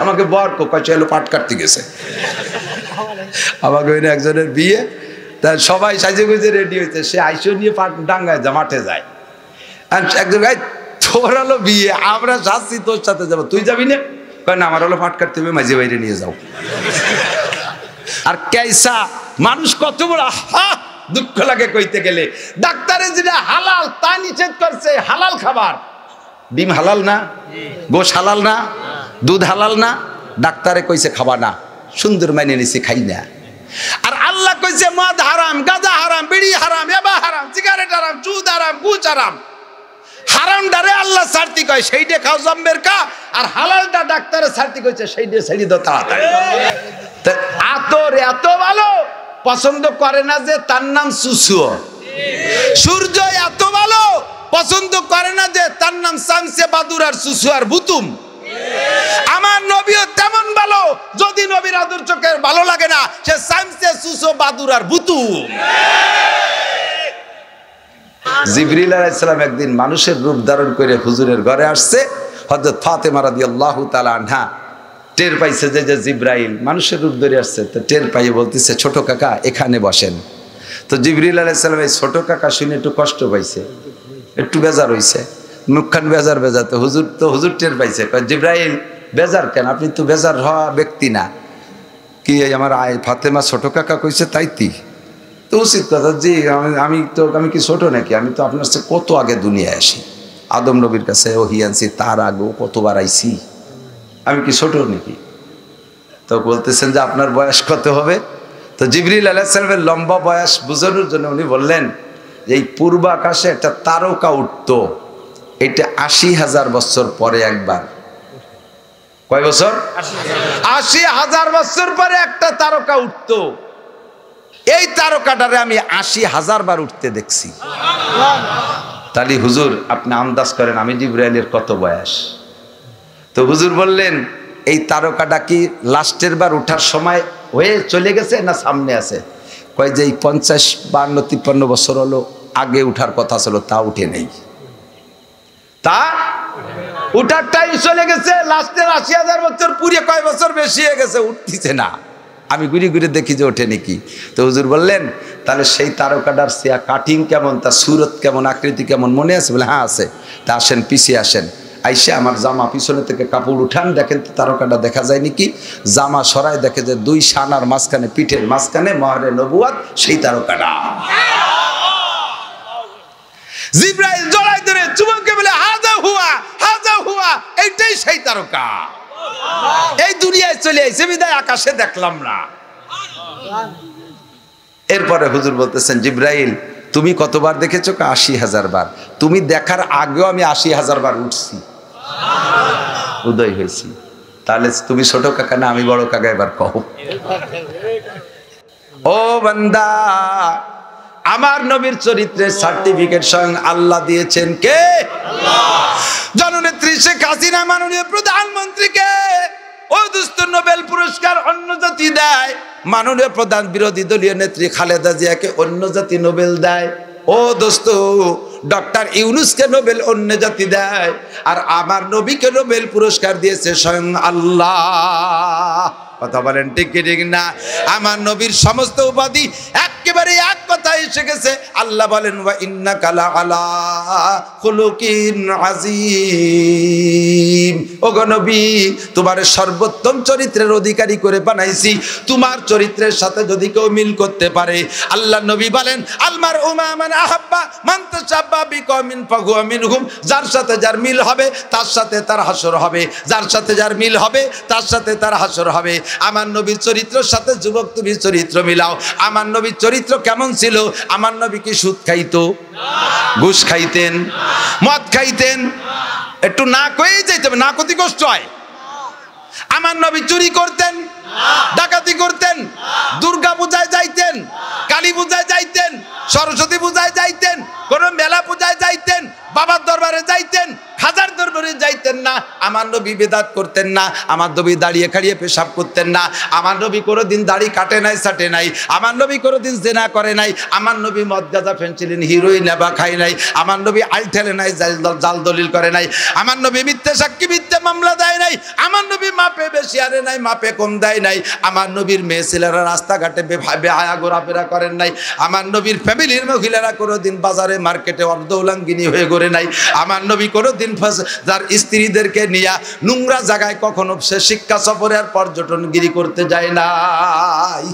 আমাকে বর কয়েছে এলো পাট কাটতে গেছে। আমাকে একজনের বিয়ে, তা সবাই সাজে গুজে রেডি হয়েছে, সে আইসো নিয়ে পাট ডাঙ্গায় মাঠে যায়। একজন গাই তোর হলো বিয়ে, আমরা যাচ্ছি তোর সাথে যাবো, তুই যাবি না? না আমার হলো পাট কাটতে হবে, মাঝে বাইরে নিয়ে যাও। আর কেসা মানুষ কত বড় দুঃখ লাগে কইতে গেলে। ডাক্তারে যেটা হালাল তা নিষেধ করছে, হালাল খাবার। ডিম হালাল না, গোশ হালাল না, দুধ হালাল না, ডাক্তারে কইছে খাবা না, সুন্দর মাইনে নিছে খাই না। আর আল্লাহ কইছে মদ হারাম, গাঁজা হারাম, বিড়ি হারাম, এবা হারাম, সিগারেট হারাম, সুদ হারাম, ঘুষ হারাম। হারামটারে আল্লাহ ছাড়তি কয় সেইটা খাও জম্বের কা, আর হালালটা ডাক্তারে ছাড়তি কইছে সেইটা ছেড়ে দাও তাড়াতাড়ি। আতর এত ভালো পছন্দ করে না যে তার নাম সুসুও। সূর্য এত ভালো পছন্দ করে না যে তার নাম শামসে বাদুর আর সুসু আর বুতুম। আমার নবীও তেমন ভালো, যদি নবীর আদর্শকে ভালো লাগে না, সে শামসে সুসু বাদুর আর বুতুম। জিবরিল আলাইহিস সালাম একদিন মানুষের রূপ ধারণ করে হুজুরের ঘরে আসছে। হযরত ফাতেমা রাদিয়াল্লাহু তাআলা আনহা টের পাইছে যে জিবরাইল মানুষের রূপ ধরে আসছে, তো টের পাইয়ে বলতেছে ছোট কাকা এখানে বসেন। তো জিবরিল আলাইহিস সালাম এই ছোট কাকা শুনে একটু কষ্ট পাইছে, একটু বেজার হইছে, মুখখান বেজার বেজার। তো হুজুর টের পাইছে, জিবরাইল বেজার কেন, আপনি তো বেজার হওয়া ব্যক্তি না, কি আমার ফাতেমা ছোট কাকা কইছে তাইতি তো উচিত কথা। জি আমি কি ছোট নাকি, আমি তো আপনার কাছে কত আগে দুনিয়ায় আসি, আদম নবীর কাছে ওহী আনছি, তার আগেও কতবার আইছি, আমি কি ছোট নাকি? তো বলতেছেন যে আপনার বয়স কত হবে? তো জিবরিল আলাইহিস সালামের লম্বা বয়স বোঝানোর জন্য উনি বললেন যে এই পূর্ব আকাশে একটা তারকা উঠতো, এটা ৮০,০০০ বছর পরে একবার। কয় বছর? ৮০,০০০ বছর পরে একটা তারকা উঠতো। এই তারকাটারে আমি ৮০,০০০ বার উঠতে দেখছি। তাহলে হুজুর আপনি আন্দাজ করেন আমি জিবরাইলের কত বয়স? তো হুজুর বললেন এই তারকাটা কি লাস্টের বার উঠার সময় হয়ে চলে গেছে না সামনে আছে? কয় যে এই ৫০, ৫২, ৫৩ বছর হলো আগে উঠার কথা ছিল, তা উঠে নেই, তা উঠার টাইম চলে গেছে। লাস্টের ৮০,০০০ বছর পুরে কয় বছর বেশি হয়ে গেছে, উঠতেছে না। আমি ঘুরে ঘুরে দেখি যে ওঠে নাকি। তো হুজুর বললেন তাহলে সেই তারকাটার সিয়া কাটিং কেমন, তার সুরত কেমন, আকৃতি কেমন মনে আছে? বলে হ্যাঁ আছে। তা আসেন পিছিয়ে আসেন, আইসে আমার জামা পিছনে থেকে কাপড় উঠান, দেখেন তো তারকাটা দেখা যায় নাকি। জামা সরাই দেখে যে ২ শানার মাঝখানে, পিঠের মাঝখানে মহরে নবুয়াত, সেই তারকাটা। জিবরাইল জড়াই ধরে চুমকে বলে হাজা হুয়া, হাজা হুয়া, এইটাই সেই তারকা। এই দুনিয়ায় চলে আইছে বিদায় আকাশে দেখলাম না। এরপরে হুজুর বলতেছেন জিবরাইল তুমি কতবার দেখেছো? ৮০,০০০ বার। তুমি দেখার আগেও আমি ৮০,০০০ বার উঠছি, উদয় হয়েছি। তাহলে তুমি ছোট কাকা না আমি বড় কাকা? এবার কও। ও বান্দা, আমার নবীর চরিত্রের সার্টিফিকেট স্বয়ং আল্লাহ দিয়েছেন। কে? জননেত্রী শেখ হাসিনা মাননীয় প্রধানমন্ত্রীকে ও দোস্ত নোবেল পুরস্কার অন্য জাতি দেয়, মাননীয় প্রধান বিরোধী দলীয় নেত্রী খালেদা জিয়াকে অন্য জাতি নোবেল দেয়, ও দোস্ত ডক্টর ইউনূসকে নোবেল অন্য জাতি দেয়, আর আমার নবীকে নোবেল পুরস্কার দিয়েছে স্বয়ং আল্লাহ। কথা বলেন ঠিক কি ঠিক না? আমার নবীর সমস্ত উপাধি একেবারে এক কথায় এসে গেছে। আল্লাহ বলেন ওয়া ইন্নাকা লাআলা খুলুকিন আযীম। ওগো নবী, তোমার সর্বোত্তম চরিত্রের অধিকারী করে বানাইছি। তোমার চরিত্রের সাথে যদি কেউ মিল করতে পারে, আল্লাহ নবী বলেন আলমার উমা মান আহাব্বা মান তাশাব্বা বিকওমিন ফাহুয়া মিনহুম। যার সাথে যার মিল হবে তার সাথে তার হাসর হবে, যার সাথে যার মিল হবে তার সাথে তার হাসর হবে। আমার নবীর চরিত্রের সাথে যুবক তুমি চরিত্র মিলাও। আমার নবীর চরিত্র কেমন ছিল? আমার নবী কি সুদ খাইতো? ঘুষ খাইতেন? মদ খাইতেন? একটু না কয়েই যাইতে হবে, না কতি কষ্ট হয়। আমার নবী চুরি করতেন? ডাকাতি করতেন? দুর্গা পূজায় যাইতেন? কালী পূজায় যাইতেন? সরস্বতী পূজায় যাইতেন? কোন মেলা পূজায় যাইতেন? বাবার দরবারে যাইতেন, খাজার দরবারে যাইতেন না। আমার নবী বিদআত করতেন না, আমার নবী দাঁড়িয়ে খাড়িয়ে পেশাব করতেন না, আমার নবী কোনোদিন দাড়ি কাটে নাই, ছাটে নাই, আমার নবী কোনোদিন জেনা করে নাই, আমার নবী মদ গাঁজা ফেন্সিলিন হিরোইন নেবা খায় নাই, আমার নবী আল ঠেলে নাই, জাল দলিল করে নাই, আমার নবী মিথ্যে সাক্ষী মিথ্যে মামলা দেয় নাই, আমার নবী মাপে বেশি আনে নাই, মাপে কম দেয় নাই, আমার নবীর মেয়ে ছেলেরা রাস্তাঘাটে বেহায়া ঘোরাফেরা করেন নাই, আমার নবীর ফ্যামিলির মহিলারা কোনোদিন বাজারে মার্কেটে অর্ধউলাঙ্গিনী হয়ে ঘুরে নাই, আমার নবী কোনোদিন যার স্ত্রীদেরকে নিয়ে নোংরা জায়গায় কখনো সে শিক্ষা সফরে আর পর্যটনগিরি করতে যায় নাই।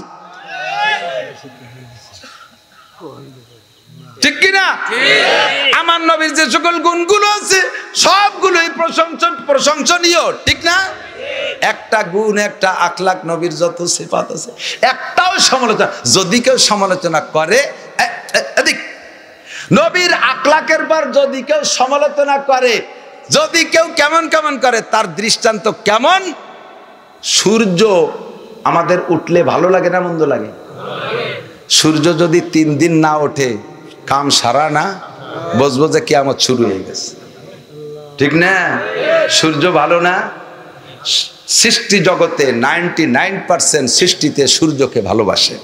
ঠিক কিনা? আমার নবীর যে সকল গুণগুলো আছে সবগুলোই প্রশংসনীয়, ঠিক না? একটা গুণ, একটা আখলাক, নবীর যত সিফাত আছে একটাও সমালোচনা, যদি কেউ সমালোচনা করে, নবীর আখলাকের পর যদি কেউ সমালোচনা করে, যদি কেউ কেমন কেমন করে, তার দৃষ্টান্ত কেমন? সূর্য আমাদের উঠলে ভালো লাগে না মন্দ লাগে? সূর্য যদি 3 দিন না ওঠে কাম সারা না, বুঝবো যে কিয়ামত শুরু হয়ে গেছে, ঠিক না? সূর্য ভালো না? সৃষ্টি জগতে 99% সৃষ্টিতে সূর্যকে ভালোবাসে,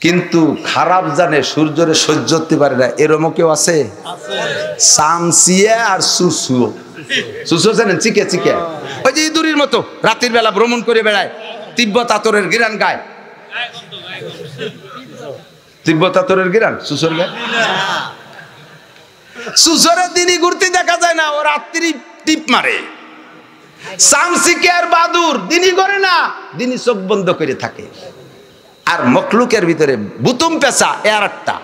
কিন্তু খারাপ জানে সূর্যরে সহ্য করতে পারে না, এরকম কেউ আছে? সামসিয়া আর সুসুও, সুসুও জানেন? চিকে চিকে, ওই যে ইঁদুরের মতো রাতের বেলা ভ্রমণ করে বেড়ায়, তিব্বত আতরের গিরান গায়, তিব্বত আতরের গিরান সুসুর গায়। সুসুরের দিনই ঘুরতে দেখা যায় না, ও রাত্রি টিপ মারে। সামসিকে আর বাদুর দিনই করে না, দিনই চোখ বন্ধ করে থাকে। আর মখলুকের ভিতরে বুতুম পেঁচা এর একটা,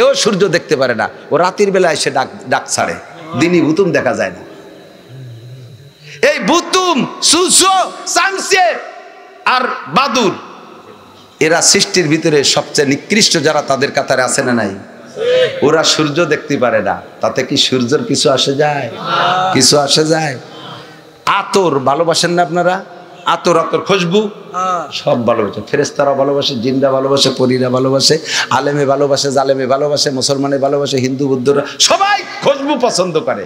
এও সূর্য দেখতে পারে না, ও রাতের বেলায় এসে ডাক ছাড়ে, দিনই বুতুম দেখা যায় না। এই বুতুম, সুসো, সামসে আর বাদুর, এরা সৃষ্টির ভিতরে সবচেয়ে নিকৃষ্ট যারা, তাদের কাতারে আছে না নাই? ওরা সূর্য দেখতে পারে না, তাতে কি সূর্যের কিছু আসে যায়? কিছু আসে যায়? আতর ভালোবাসেন না আপনারা? আতর, আতর, খুশবু সব ভালোবাসে, ফেরেশতারা ভালোবাসে, জিন্দা ভালোবাসে, পরীরা ভালোবাসে, আলেমে ভালোবাসে, জালেমে ভালোবাসে, মুসলমানে ভালোবাসে, হিন্দু বুদ্ধরা সবাই খুশবু পছন্দ করে,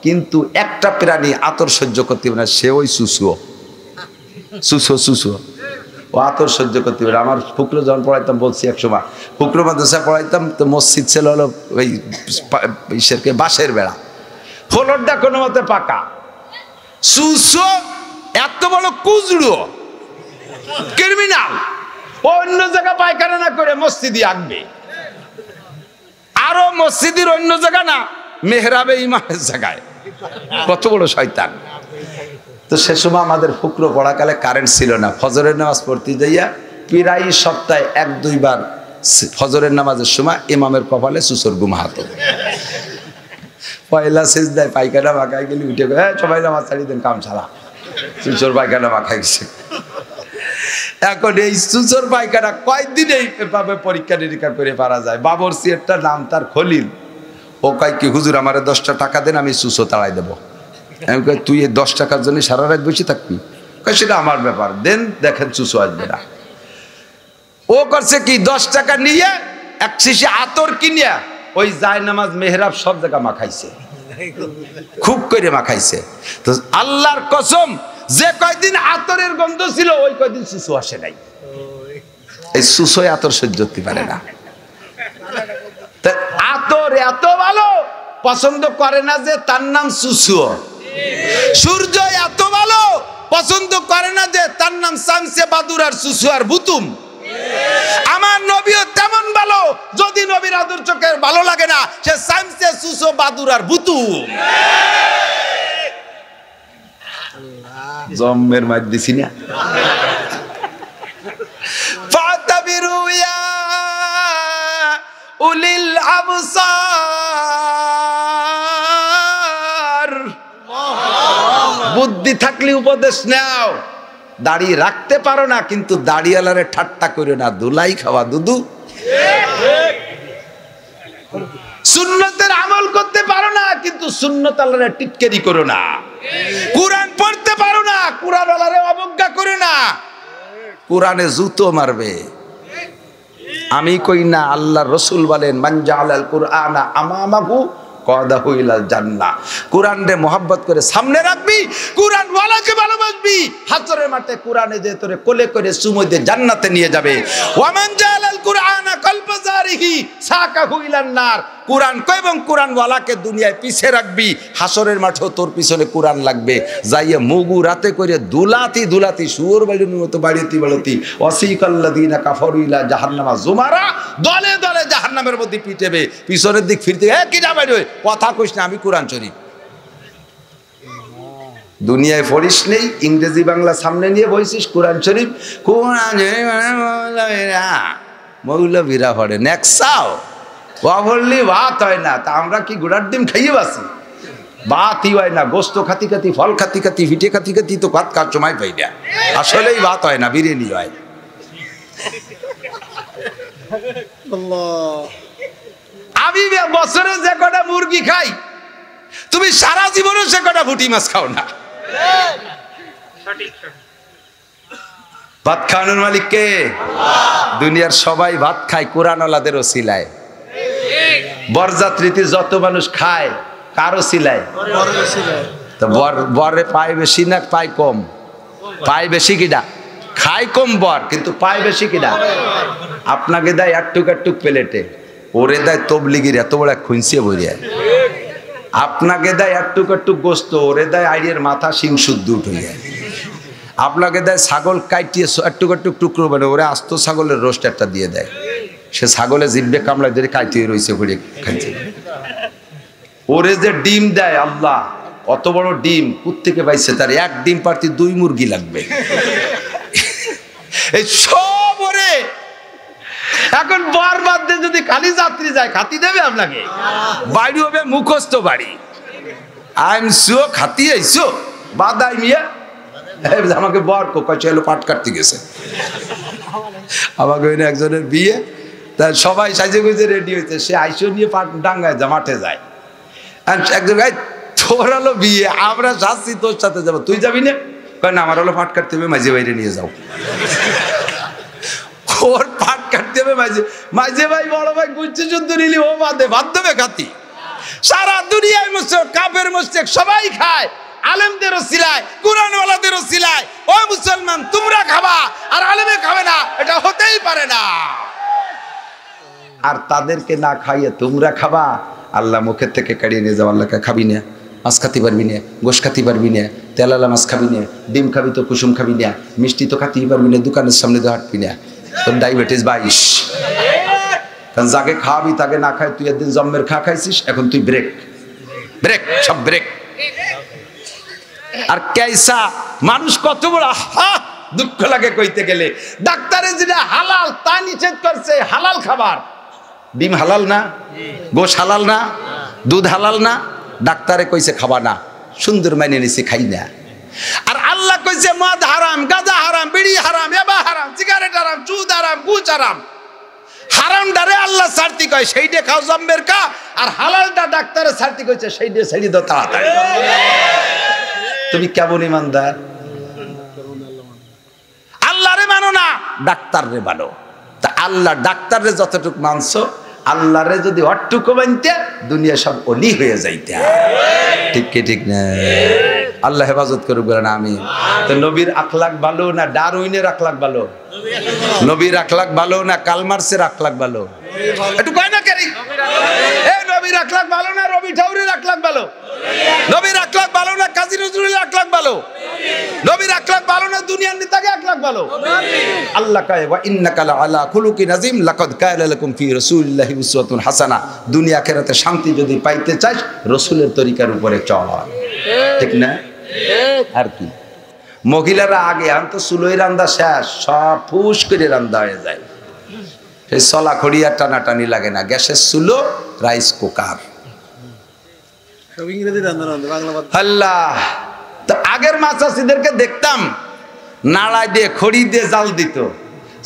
কিন্তু একটা প্রাণী আতর সহ্য করতে পারে না, সে ওই সুসুও, সুসুও, সুসুও, ও আতর সহ্য করতে পারে। আমার ফুকরো যখন পড়াইতাম, বলছি এক সময় ফুকরো মাদ্রাসা পড়াইতাম, তো মসজিদ ছিল হলো ওই ইসেরকে বাঁশের বেড়া, ফ্লোরটা কোনো মতে পাকা, সুসো এত বড় কুজড়ো ক্রিমিনাল, অন্য জায়গা পায়খানা না করে মসজিদে আঁকবে, আরো মসজিদের অন্য জায়গা না, মেহরাবে ইমামের জায়গায়, কত বড় শয়তান। তো সে সময় আমাদের ফুকরো পড়াকালে কারেন্ট ছিল না, ফজরের নামাজ পড়তে যাইয়া প্রায় সপ্তাহে 1-2 বার ফজরের নামাজের সময় ইমামের কপালে সুসর ঘুমাতো। পয়লা সেজদায় পায়খানা মাখায় গেলে উঠে গেলে সবাই নামাজ ছাড়িয়ে দেন, কাম ছাড়া, সুসর পায়খানা মাখাই গেছে। এখন এই সুসর পায়খানা কয়েকদিনেই এভাবে পরীক্ষা নিরীক্ষা করে পারা যায়। বাবর সিয়েরটা নাম তার খলিল, ও কয় কি হুজুর আমারে 10টা টাকা দেন, আমি সুসো তাড়াই দেবো। আমি কই তুই এই 10 টাকার জন্য সারা রাত বসে থাকবি? কয় সেটা আমার ব্যাপার, দেন, দেখেন সুসো আসবে না। ও করছে কি, 10 টাকা নিয়ে এক শিশি আতর কিনিয়া ওই জায় নামাজ মেহরাব সব জায়গা মাখাইছে, খুব করে মাখাইছে। তো আল্লাহর কসম, যে কয়দিন আতরের গন্ধ ছিল ওই কয়দিন সুসো আসে নাই। এই সুসোয় আতর সহ্য করতে পারে না। আতর এত ভালো পছন্দ করে না যে তার নাম সুসো। সূর্য এত ভালো পছন্দ করে না যে তার নাম সামসে, বাদুর আর সুসু আর বুতুম। আমার নবীও তেমন ভালো, যদি নবীর আদর চোখের ভালো লাগে না, সে সামসে, সুসু, বাদুর আর বুতুম। জম্মের মার দিছি না। ফাতাবিরু ইয়া উলিল আবসার, বুদ্ধি থাকলে উপদেশ নাও। দাড়ি রাখতে পারো না, কিন্তু দাড়িওয়ালারে ঠাট্টা করো না, দুলাই খাওয়া দুদু। সুন্নতের আমল করতে পারো না, কিন্তু সুন্নত আল্লাহরে টিটকারি করো না। কোরআন পড়তে পারো না, কোরআন আল্লাহরে অবজ্ঞা করো না, কোরআনে জুতো মারবে। আমি কই না, আল্লাহর রাসূল বলেন মান জাআলাল কুরআনা আমামাহু মাকাদাহু ইলাল জান্নাহ। কোরআন রে মহব্বত করে সামনে রাখবি, কোরআন ওয়ালাকে ভালোবাসবি, হাসরের মাঠে কোরআনে যে তোরে কোলে করে চুমো দিয়ে জান্নাতে নিয়ে যাবে। ওয়া মান জালাল কুরআনা কলবা জারিহি সাকাহু ইলান নার। কোরআন কয় এবং কোরআন ওয়ালাকে দুনিয়ায় পিছে রাখবি, হাসরের মাঠেও তোর পিছনে কোরআন লাগবে। যাইয়া মুগু রাতে করে দুলাতি দুলাতি সুর বাড়ির মতো বাড়িতে বাড়তি ওয়াসিকাল্লাযিনা কাফারু ইলা জাহান্নামা জুমারা, দলে দলে জাহান্নামের মধ্যে পিটাবে। পিছনের দিক ফিরতে কি যাবে, কথা কইস না, আমি কোরআন শরীফ দুনিয়ায় পড়িস নেই, ইংরেজি বাংলা সামনে নিয়ে বইছিস কোরআন শরীফ, কোরআন মৌলবীরা পড়ে নেক্সাও বললি ভাত হয় না। তা আমরা কি গোড়ার ডিম খাইয়ে বাসি? ভাতই হয় না, গোস্ত খাতি খাতি, ফল খাতি খাতি, পিঠে খাতি খাতি, তো ভাত খাওয়ার সময় পাই না। আসলেই ভাত হয় না, বিরিয়ানি হয়। আমি বছরে যে কটা মুরগি খাই, তুমি সারা জীবনে সে কটা পুঁটি মাছ খাও না। ভাত খাওয়ানোর মালিক কে? দুনিয়ার সবাই ভাত খায় কোরআনওয়ালাদের ওসিলায়। বরযাত্রীতে যত মানুষ খায় কার ওসিলায়? তো বরে পায় বেশি না পায় কম? পায় বেশি কিনা? খায় কম বর, কিন্তু পায় বেশি কিনা? আপনাকে দেয় একটুক একটুক প্লেটে, ওরে দেয় তবলিগির এত বড় খুঁজছে বইয়া। আপনাকে দেয় একটুক একটুক গোস্ত, ওরে দেয় আইয়ের মাথা শিং শুদ্ধ উঠে যায়। আপনাকে দেয় ছাগল কাটিয়ে একটুক একটুক টুকরো বানে, ওরে আস্ত ছাগলের রোস্ট একটা দিয়ে দেয়। সে ছাগলে জিব্বে কামড়ায় ধরে কাটিয়ে রয়েছে ঘুরে খাইছে। ওরে যে ডিম দেয় আল্লাহ, অত বড় ডিম কোত্থেকে পাইছে? তার এক ডিম পারতে 2 মুরগি লাগবে। এই সব ওরে এখন বর বাদ দিয়ে যদি খালি যাত্রী যায় খাতি দেবে আপনাকে? বাড়ি হবে মুখস্থ বাড়ি। আইম শো খাতি আইসো বাদাই মিয়া, আমাকে বর কয় চলো পাট কাটতে গেছে। আমাকে একজনের বিয়ে, তা সবাই সাজে গুজে রেডি হয়েছে, সে আইসো নিয়ে পাট ডাঙ্গায় মাঠে যায়। একজন গাই তোর হলো বিয়ে, আমরা যাচ্ছি তোর সাথে যাবো, তুই যাবি না? কয় না, আমার হলো পাট কাটতে হবে, মাঝে বাইরে নিয়ে যাও। ওর পাট কাটতে হবে মাঝে মাঝে, ভাই বড় ভাই গুচ্ছে যুদ্ধ নিলি ও বাদে বাদ দেবে খাতি। সারা দুনিয়ায় মুসলিম কাফের মুশরিক সবাই খায়, আলেমদেরও সিলায়, কোরআনওয়ালাদেরও সিলায়। ও মুসলমান, তোমরা খাবা আর আলেমে খাবে না, এটা হতেই পারে না। আর তাদেরকে না খাইয়ে তোমরা খাবা, আল্লাহ মুখের থেকে কাড়িয়ে নিয়ে যাও। আল্লাহকে খাবি না, মাছ খাতে পারবি না, গোশ খাতে পারবি না, তেলালা মাছ খাবি না, ডিম খাবি তো কুসুম খাবি না, মিষ্টি তো খাতেই পারবি না, দোকানের সামনে তো হাঁটবি না, তোর ডায়াবেটিস 22। কারণ যাকে খাওয়াবি তাকে না খায়, তুই একদিন জম্মের খাইছিস, এখন তুই ব্রেক ব্রেক সব ব্রেক। আর কেসা মানুষ কত বড় দুঃখ লাগে কইতে গেলে। ডাক্তারে যেটা হালাল তা নিষেধ করছে, হালাল খাবার। ডিম হালাল না, গোশ হালাল না, দুধ হালাল না, ডাক্তারে কইছে খাবা না, সুন্দর মানে নিছে খাই না। আর আল্লাহ কইছে মদ হারাম, গাঁজা হারাম, বিড়ি হারাম, এবা হারাম, সিগারেট হারাম, সুদ হারাম, ঘুষ হারাম। হারাম ডারে আল্লাহ ছাড়তি কয় সেইটা খাও জম্বের খা, আর হালালটা ডাক্তারে ছাড়তি কইছে সেইটা ছেড়ে দাও তাড়াতাড়ি। তুমি কেমন ইমানদার? আল্লাহরে মানো না, ডাক্তাররে মানো। তা আল্লাহ ডাক্তাররে যতটুকু মানছো, আল্লাহরে যদি অটুকু মানতে দুনিয়া সব অলি হয়ে যাইতে। ঠিক কি ঠিক না? আল্লাহ হেফাজত করুক বলেন আমিন। তো নবীর আখলাক ভালো না ডারউইনের আখলাক ভালো? নবীর আখলাক ভালো না কালমার্সের আখলাক ভালো? একটু কয় না কেরি? এই নবীর আখলাক ভালো না রবি ঠাকুরের আখলাক ভালো? নবীর আখলাক ভালো না কাজী নজরুলের আখলাক ভালো? নবীর আখলাক ভালো না দুনিয়ার নেতাকে আখলাক ভালো? আল্লাহ কয় ওয়া ইন্নাকা লাআলা খুলুকিন আযীম লাকাদ কানা লাকুম ফি রাসূলিল্লাহি উসওয়াতুন হাসানাহ। দুনিয়া আখিরাতে শান্তি যদি পাইতে চাস রাসূলের তরিকার উপরে চল। ঠিক না? আর কি মহিলারা আগে আনতো চুলোই রান্দা শেষ, সব ফুস করে রান্দা হয়ে যায়। সেই চলা খড়িয়া টানাটানি লাগে না, গ্যাসের চুলো, রাইস কুকার। আল্লাহ, তো আগের মাছাসিদেরকে দেখতাম নাড়াই দিয়ে খড়ি দিয়ে জাল দিত,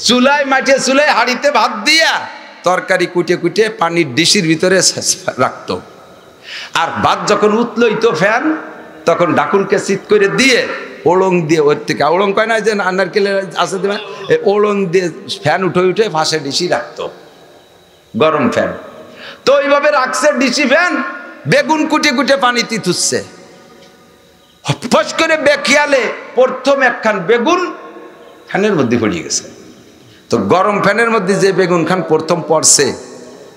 চুলায় মাঠে চুলায় হাড়িতে ভাত দিয়া তরকারি কুটে কুটে পানির ডিশির ভিতরে রাখতো। আর ভাত যখন উতলইতো ফ্যান, তখন ডাকুলকে চিত করে দিয়ে ওলং দিয়ে ওর থেকে ওলং কয় না যে নারকেলের আছে দেবেন, ওলং দিয়ে ফ্যান উঠে উঠে ফাঁসে ডিশি রাখতো, গরম ফ্যান। তো ওইভাবে রাখছে ডিশি ফ্যান, বেগুন কুটে কুটে পানিতে থুচ্ছে, ফস করে বেখিয়ালে প্রথম একখান বেগুন ফ্যানের মধ্যে পড়ে গেছে। তো গরম ফ্যানের মধ্যে যে বেগুন খান প্রথম পড়ছে,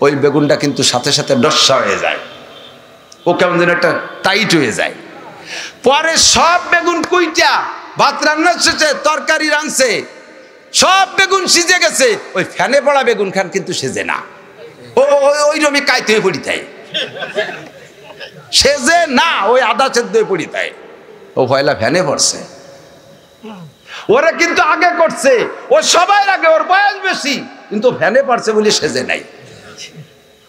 ওই বেগুনটা কিন্তু সাথে সাথে ডস্সা হয়ে যায়, ও কেমন যেন একটা টাইট হয়ে যায়। পরে সব বেগুন কুইটা ভাত রান্না শেষে তরকারি রাঁধছে, সব বেগুন সিজে গেছে, ওই ফ্যানে পড়া বেগুন খান কিন্তু সেজে না, ওই রমি কাইতে হয়ে পড়ি তাই, সেজে না, ওই আদা সেদ্ধ হয়ে পড়ি তাই। ও পয়লা ফ্যানে পড়ছে, ওরা কিন্তু আগে করছে, ও সবাই আগে, ওর বয়স বেশি, কিন্তু ফ্যানে পড়ছে বলে সেজে নাই।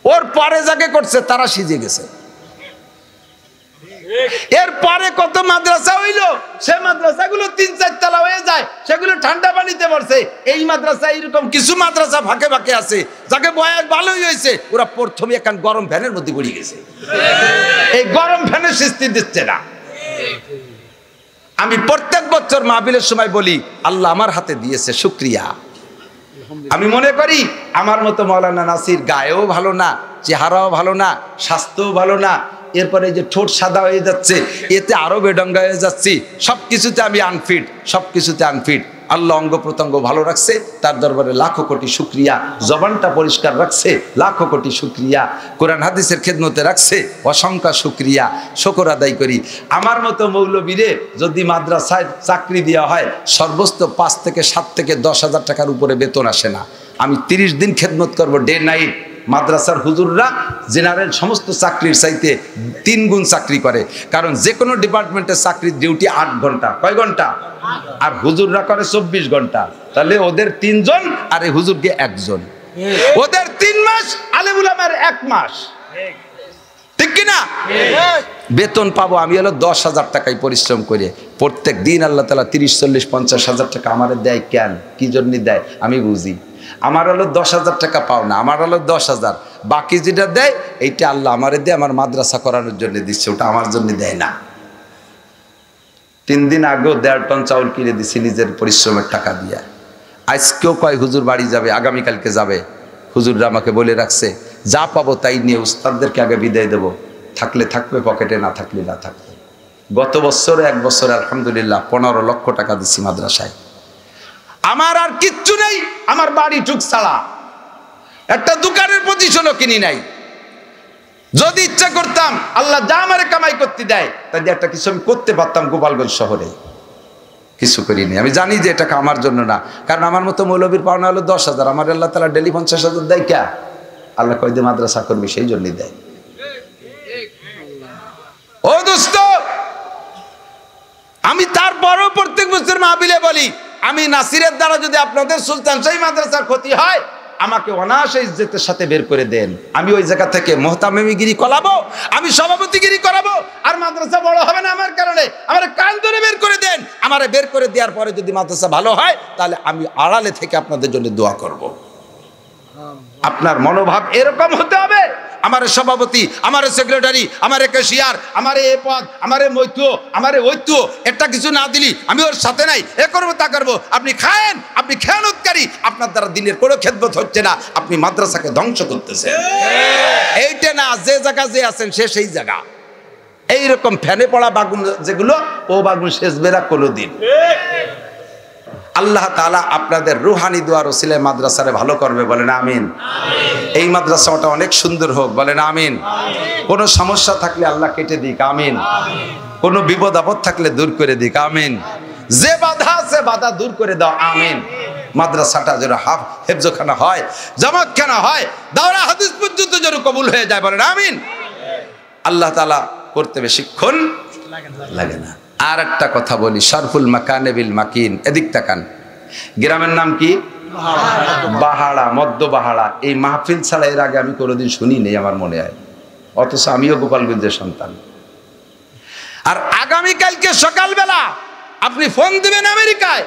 ওর পরে যাকে করছে তারা সিজে গেছে। এর পরে কত মাদ্রাসা হইলো, সে মাদ্রাসাগুলো ৩-৪ তলা হয়ে যায়, সেগুলো ঠান্ডা পানিতে পড়ছে। এই মাদ্রাসা এরকম কিছু মাদ্রাসা ফাঁকে ফাঁকে আছে, যাকে বয়স ভালোই হয়েছে, ওরা প্রথমে এখন গরম ফ্যানের মধ্যে পড়ে গেছে। এই গরম ফ্যানের সৃষ্টি দিচ্ছে না। আমি প্রত্যেক বছর মাহফিলের সময় বলি, আল্লাহ আমার হাতে দিয়েছে, শুকরিয়া। আমি মনে করি আমার মতো মাওলানা নাসির গায়েও ভালো না, চেহারাও ভালো না, স্বাস্থ্যও ভালো না, এরপরে যে ঠোঁট সাদা হয়ে যাচ্ছে, এতে আরো বেডঙ্গা হয়ে যাচ্ছি, সবকিছুতে আমি আনফিট, সবকিছুতে আনফিট। আল্লাহ অঙ্গ প্রত্যঙ্গ ভালো রাখছে, তার দরবারে লাখো কোটি শুকরিয়া। জবানটা পরিষ্কার রাখছে, লাখো কোটি শুকরিয়া। কোরআন হাদিসের খেদমতে রাখছে, অসংখ্য শুকরিয়া। শুকর আদায় করি। আমার মতো মৌলবীরে যদি মাদ্রাসায় চাকরি দেওয়া হয়, সর্বোচ্চ 5 থেকে 7 থেকে 10,000 টাকার উপরে বেতন আসে না। আমি 30 দিন খেদমত করব, ডে নাইট। মাদ্রাসার হুজুররা জেনারেল সমস্ত চাকরির চাইতে 3 গুণ চাকরি করে, কারণ যে কোনো ডিপার্টমেন্টের চাকরির ডিউটি 8 ঘন্টা। কয় ঘন্টা? আর হুজুররা করে 24 ঘন্টা। তাহলে ওদের 3 জন আর এই হুজুরকে 1 জন, ওদের 3 মাস, আলেম উলামার 1 মাস, ঠিক কিনা? বেতন পাবো আমি হলো 10,000 টাকায় পরিশ্রম করে প্রত্যেক দিন। আল্লাহ তাআলা 30, 40, 50,000 টাকা আমাদের দেয় কেন, কি জন্য দেয় আমি বুঝি। আমার হলো 10,000 টাকা পাও না, আমার হলো 10,000, বাকি যেটা দেয় এইটা আল্লাহ আমারে দেয়, আমার মাদ্রাসা করানোর জন্য দিচ্ছে, ওটা আমার জন্য দেয় না। 3 দিন আগেও 1.5 টন চাউল কিনে দিছি নিজের পরিশ্রমের টাকা দিয়ে। আজকেও কয় হুজুর বাড়ি যাবে, আগামীকালকে যাবে। হুজুররা আমাকে বলে রাখছে, যা পাবো তাই নিয়ে উস্তাদদেরকে আগে বিদায় দেবো, থাকলে থাকবে পকেটে, না থাকলে না থাকবে। গত বছরে 1 বছরে আলহামদুলিল্লাহ 15 লক্ষ টাকা দিচ্ছি মাদ্রাসায়। আমার আর কিচ্ছু নেই, আমার বাড়ি টুক ছাড়া একটা দোকানের পজিশনও কিনি নাই। যদি ইচ্ছা করতাম, আল্লাহ যা আমারে কামাই করতে দেয় তাই একটা কিছু আমি করতে পারতাম গোপালগঞ্জ শহরে, কিছু করিনি। আমি জানি যে এটা আমার জন্য না, কারণ আমার মতো মৌলবীর পাওনা হলো 10,000, আমার আল্লাহ তাআলা ডেলি 50,000 দেয় কে? আল্লাহ কয় দিয়ে মাদ্রাসা করবি, সেই জন্যই দেয়। ও দোস্ত, আমি তারপরও প্রত্যেক বছর মাহফিলে বলি, আমি নাসিরের দ্বারা যদি আপনাদের সুলতান শাহী মাদ্রাসার ক্ষতি হয়, আমাকে অনায়াসে ইজ্জতের সাথে বের করে দেন। আমি ওই জায়গা থেকে মোহতামিমিগিরি করাবো, আমি সভাপতিগিরি করাবো, আর মাদ্রাসা বড় হবে না আমার কারণে। আমার কান ধরে বের করে দেন। আমারে বের করে দেওয়ার পরে যদি মাদ্রাসা ভালো হয়, তাহলে আমি আড়ালে থেকে আপনাদের জন্য দোয়া করব। আপনার মনোভাব এরকম হতে হবে। আমার সভাপতি, আমার সেক্রেটারি, আমার ক্যাশিয়ার, আমার এ পদ, আমার মৈত্র, আমার ঐত্য, একটা কিছু না দিলি আমি ওর সাথে নাই, এ করবো তা করবো। আপনি খায়েন, আপনি খেয়ানতকারী, আপনার দ্বারা দিনের কোনো খেদমত হচ্ছে না, আপনি মাদ্রাসাকে ধ্বংস করতেছেন। এইটা না, যে জায়গা যে আছেন সে সেই জায়গা। এইরকম ফ্যানে পড়া বাগুন যেগুলো, ও বাগুন শেষবে না কোনোদিন। আল্লাহ তাআলা আপনাদের রুহানি দোয়ার ওসিলায় মাদ্রাসারে ভালো করবে, বলেন আমিন। এই মাদ্রাসাটা অনেক সুন্দর হোক, বলেন আমিন। কোনো সমস্যা থাকলে আল্লাহ কেটে দিক, আমিন। কোনো বিপদ আপদ থাকলে দূর করে দিক, আমিন। যে বাধা আছে বাধা দূর করে দাও, আমিন। মাদ্রাসাটা যেন হেফজখানা হয়, জামাতখানা হয়, দাওরা হাদিস পর্যন্ত যেন কবুল হয়ে যায়, বলেন আমিন। আল্লাহ তাআলা করতে বেশিক্ষণ লাগে না। আর একটা কথা বলি, শরফুল মাকানে বিল মাকিন। এদিক তাকান, গ্রামের নাম কি? বাহাড়া, মধ্য বাহাড়া। এই মাহফিল ছাড়া এর আগে আমি কোনোদিন শুনি নেই আমার মনে হয়, অথচ আমিও গোপালগঞ্জের সন্তান। আর আগামীকালকে সকালবেলা আপনি ফোন দিবেন আমেরিকায়,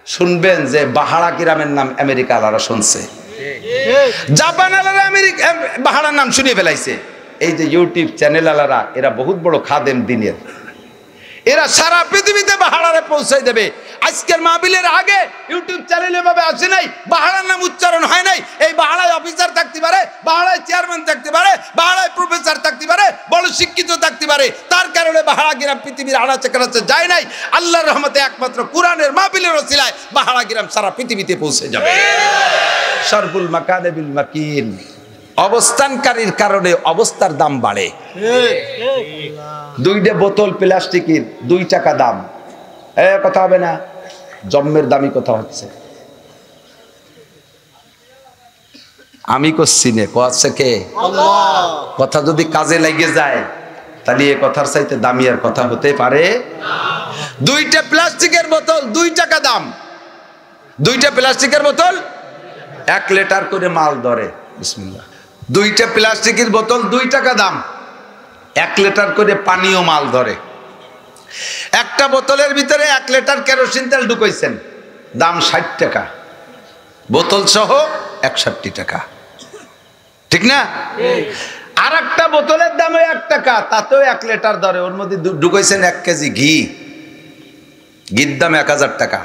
শুনবেন যে বাহাড়া গ্রামের নাম আমেরিকা আলারা শুনছে, জাপান আলারা আমেরিকা বাহাড়ার নাম শুনিয়ে ফেলাইছে। এই যে ইউটিউব চ্যানেল আলারা, এরা বহুত বড় খাদেম দিনের, এরা সারা পৃথিবীতে বাহাড়ারে পৌঁছাই দেবে। আজকের মাহফিলের আগে ইউটিউব চ্যানেলে ভাবে আসে নাই, বাহারার নাম উচ্চারণ হয় নাই। এই বাহারায় অফিসার থাকতে পারে, বাহারায় চেয়ারম্যান থাকতে পারে, বাহারায় প্রফেসর থাকতে পারে, বড় শিক্ষিত থাকতে পারে, তার কারণে বাহারা গ্রাম পৃথিবীর আনাচে কানাচে যায় নাই। আল্লাহর রহমতে একমাত্র কোরআনের মাহফিলের ওসিলায় বাহারা গ্রাম সারা পৃথিবীতে পৌঁছে যাবে। শারফুল মাকানে বিল মাকিন, অবস্থানকারীর কারণে অবস্থার দাম বাড়ে। দুইটা বোতল প্লাস্টিকের 2 টাকা দাম, কথা হবে না, জন্মের দামি কথা হচ্ছে। আমি করছি নে, কথা কে? কথা যদি কাজে লেগে যায় তাহলে এ কথার চাইতে দামি আর কথা হতে পারে? 2টা প্লাস্টিকের বোতল 2 টাকা দাম, 2টা প্লাস্টিকের বোতল 1 লিটার করে মাল ধরে। বিসমিল্লাহ। 2টা প্লাস্টিকের বোতল 2 টাকা দাম, 1 লিটার করে পানীয় মাল ধরে। একটা বোতলের ভিতরে 1 লিটার কেরোসিন তেল ঢুকাইছেন, দাম 60 টাকা, বোতল সহ 61 টাকা, ঠিক না? আর একটা বোতলের দাম 1 টাকা, তাতেও 1 লিটার ধরে, ওর মধ্যে ঢুকাইছেন 1 কেজি ঘি, ঘির দাম 1000 টাকা।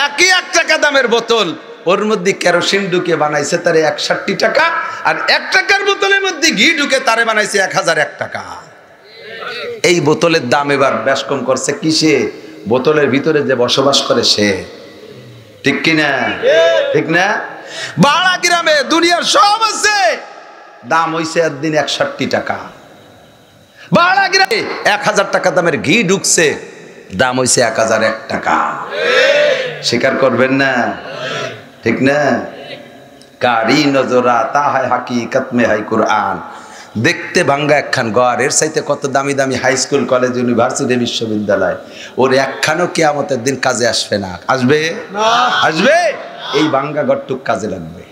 একই 1 টাকা দামের বোতল, ওর মধ্যে কেরোসিন ঢুকে বানাইছে তারে 61 টাকা, আর 1 টাকার বোতলের মধ্যে ঘি ঢুকে তারে বানাইছে 1001 টাকা। এই বোতলের দাম এবার বেশ কম করছে কিসে? বোতলের ভিতরে যে বসবাস করে সে, ঠিক কিনা? ঠিক না? বাড়া গ্রামে দুনিয়ার সব আছে, দাম হইছে একদিন 61 টাকা। বাড়া গ্রামে 1000 টাকা দামের ঘি ঢুকছে, দাম হইছে 1001 টাকা। স্বীকার করবেন না? ঠিক না? কারি নজরা তাহাই হাকিকত মে হাই কুরআন। দেখতে ভাঙ্গা একখান ঘর, এর চাইতে কত দামি দামি হাই স্কুল, কলেজ, ইউনিভার্সিটি, বিশ্ববিদ্যালয়, ওর একখানও কিয়ামতের দিন কাজে আসবে না। আসবে? আসবে? এই ভাঙ্গা ঘরটুক কাজে লাগবে।